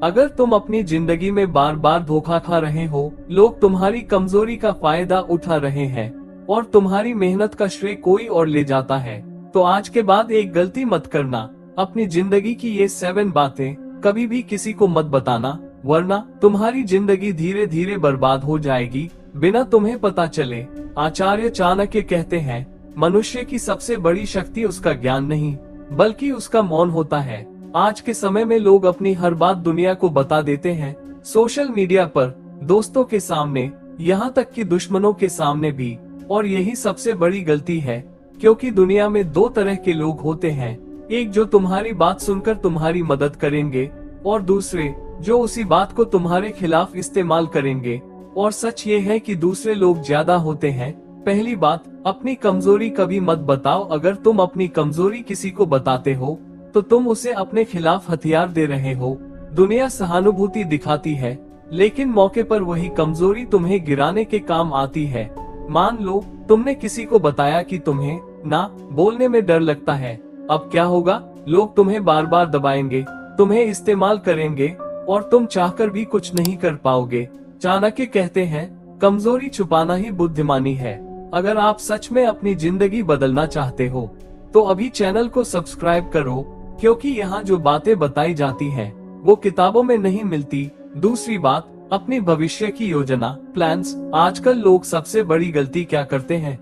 अगर तुम अपनी जिंदगी में बार बार धोखा खा रहे हो, लोग तुम्हारी कमजोरी का फायदा उठा रहे हैं और तुम्हारी मेहनत का श्रेय कोई और ले जाता है, तो आज के बाद एक गलती मत करना। अपनी जिंदगी की ये 7 बातें कभी भी किसी को मत बताना, वरना तुम्हारी जिंदगी धीरे धीरे बर्बाद हो जाएगी बिना तुम्हें पता चले। आचार्य चाणक्य कहते हैं, मनुष्य की सबसे बड़ी शक्ति उसका ज्ञान नहीं बल्कि उसका मौन होता है। आज के समय में लोग अपनी हर बात दुनिया को बता देते हैं, सोशल मीडिया पर, दोस्तों के सामने, यहाँ तक कि दुश्मनों के सामने भी। और यही सबसे बड़ी गलती है, क्योंकि दुनिया में 2 तरह के लोग होते हैं, एक जो तुम्हारी बात सुनकर तुम्हारी मदद करेंगे और दूसरे जो उसी बात को तुम्हारे खिलाफ इस्तेमाल करेंगे। और सच ये है कि दूसरे लोग ज्यादा होते हैं। पहली बात, अपनी कमजोरी कभी मत बताओ। अगर तुम अपनी कमजोरी किसी को बताते हो तो तुम उसे अपने खिलाफ हथियार दे रहे हो। दुनिया सहानुभूति दिखाती है, लेकिन मौके पर वही कमजोरी तुम्हें गिराने के काम आती है। मान लो तुमने किसी को बताया कि तुम्हें ना बोलने में डर लगता है। अब क्या होगा? लोग तुम्हें बार बार दबाएंगे, तुम्हें इस्तेमाल करेंगे और तुम चाहकर भी कुछ नहीं कर पाओगे। चाणक्य कहते हैं, कमजोरी छुपाना ही बुद्धिमानी है। अगर आप सच में अपनी जिंदगी बदलना चाहते हो तो अभी चैनल को सब्सक्राइब करो, क्योंकि यहाँ जो बातें बताई जाती हैं वो किताबों में नहीं मिलती। दूसरी बात, अपनी भविष्य की योजना, प्लान्स। आजकल लोग सबसे बड़ी गलती क्या करते हैं?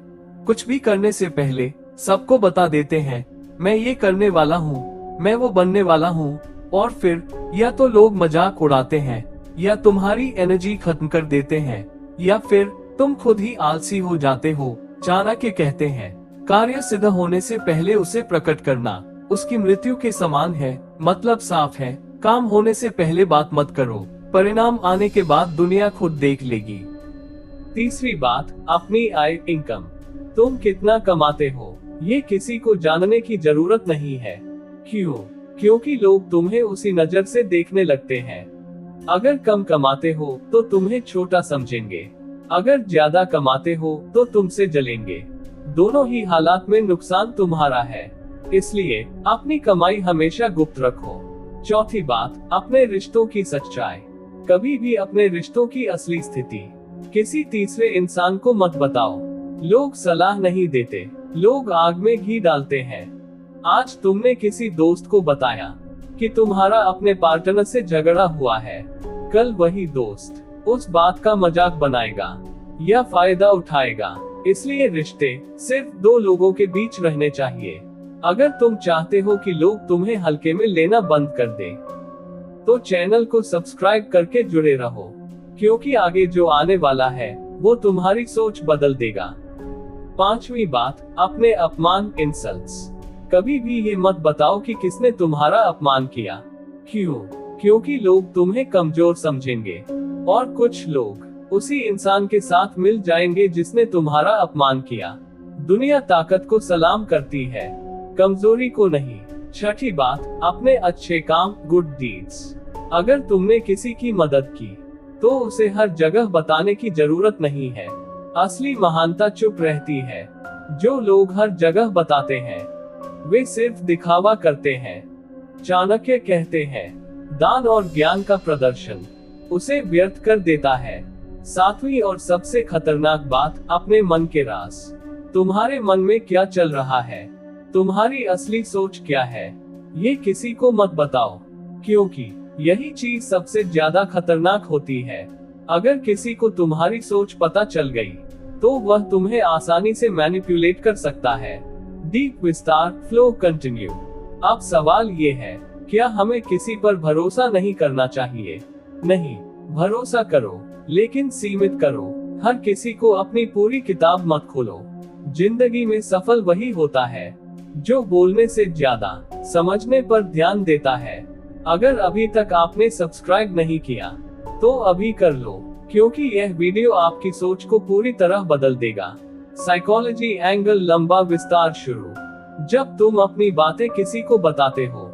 कुछ भी करने से पहले सबको बता देते हैं, मैं ये करने वाला हूँ, मैं वो बनने वाला हूँ। और फिर या तो लोग मजाक उड़ाते हैं, या तुम्हारी एनर्जी खत्म कर देते हैं, या फिर तुम खुद ही आलसी हो जाते हो। चाणक्य कहते हैं, कार्य सिद्ध होने से पहले उसे प्रकट करना उसकी मृत्यु के समान है। मतलब साफ है, काम होने से पहले बात मत करो, परिणाम आने के बाद दुनिया खुद देख लेगी। तीसरी बात, अपनी आय, इनकम। तुम कितना कमाते हो ये किसी को जानने की जरूरत नहीं है। क्यों? क्योंकि लोग तुम्हें उसी नजर से देखने लगते हैं। अगर कम कमाते हो तो तुम्हें छोटा समझेंगे, अगर ज्यादा कमाते हो तो तुमसे जलेंगे। दोनों ही हालात में नुकसान तुम्हारा है, इसलिए अपनी कमाई हमेशा गुप्त रखो। चौथी बात, अपने रिश्तों की सच्चाई। कभी भी अपने रिश्तों की असली स्थिति किसी तीसरे इंसान को मत बताओ। लोग सलाह नहीं देते, लोग आग में घी डालते हैं। आज तुमने किसी दोस्त को बताया कि तुम्हारा अपने पार्टनर से झगड़ा हुआ है, कल वही दोस्त उस बात का मजाक बनाएगा या फायदा उठाएगा। इसलिए रिश्ते सिर्फ 2 लोगों के बीच रहने चाहिए। अगर तुम चाहते हो कि लोग तुम्हें हल्के में लेना बंद कर दें, तो चैनल को सब्सक्राइब करके जुड़े रहो, क्योंकि आगे जो आने वाला है वो तुम्हारी सोच बदल देगा। 5वीं बात, अपने अपमान, इंसल्ट्स। कभी भी ये मत बताओ कि किसने तुम्हारा अपमान किया। क्यों? क्योंकि लोग तुम्हें कमजोर समझेंगे और कुछ लोग उसी इंसान के साथ मिल जाएंगे जिसने तुम्हारा अपमान किया। दुनिया ताकत को सलाम करती है, कमजोरी को नहीं। 6ठी बात, अपने अच्छे काम, गुड डीड्स। अगर तुमने किसी की मदद की तो उसे हर जगह बताने की जरूरत नहीं है। असली महानता चुप रहती है। जो लोग हर जगह बताते हैं वे सिर्फ दिखावा करते हैं। चाणक्य कहते हैं, दान और ज्ञान का प्रदर्शन उसे व्यर्थ कर देता है। 7वीं और सबसे खतरनाक बात, अपने मन के राज। तुम्हारे मन में क्या चल रहा है, तुम्हारी असली सोच क्या है, ये किसी को मत बताओ, क्योंकि यही चीज सबसे ज्यादा खतरनाक होती है। अगर किसी को तुम्हारी सोच पता चल गई तो वह तुम्हें आसानी से मैनिपुलेट कर सकता है। डीप विस्तार, फ्लो कंटिन्यू। अब सवाल ये है, क्या हमें किसी पर भरोसा नहीं करना चाहिए? नहीं, भरोसा करो, लेकिन सीमित करो। हर किसी को अपनी पूरी किताब मत खोलो। जिंदगी में सफल वही होता है जो बोलने से ज्यादा समझने पर ध्यान देता है। अगर अभी तक आपने सब्सक्राइब नहीं किया तो अभी कर लो, क्योंकि यह वीडियो आपकी सोच को पूरी तरह बदल देगा। साइकोलॉजी एंगल, लंबा विस्तार शुरू। जब तुम अपनी बातें किसी को बताते हो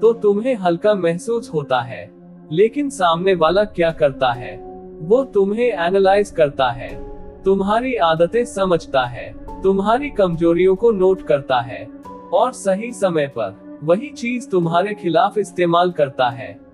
तो तुम्हें हल्का महसूस होता है, लेकिन सामने वाला क्या करता है? वो तुम्हें एनालाइज करता है, तुम्हारी आदतें समझता है, तुम्हारी कमजोरियों को नोट करता है और सही समय पर वही चीज तुम्हारे खिलाफ इस्तेमाल करता है।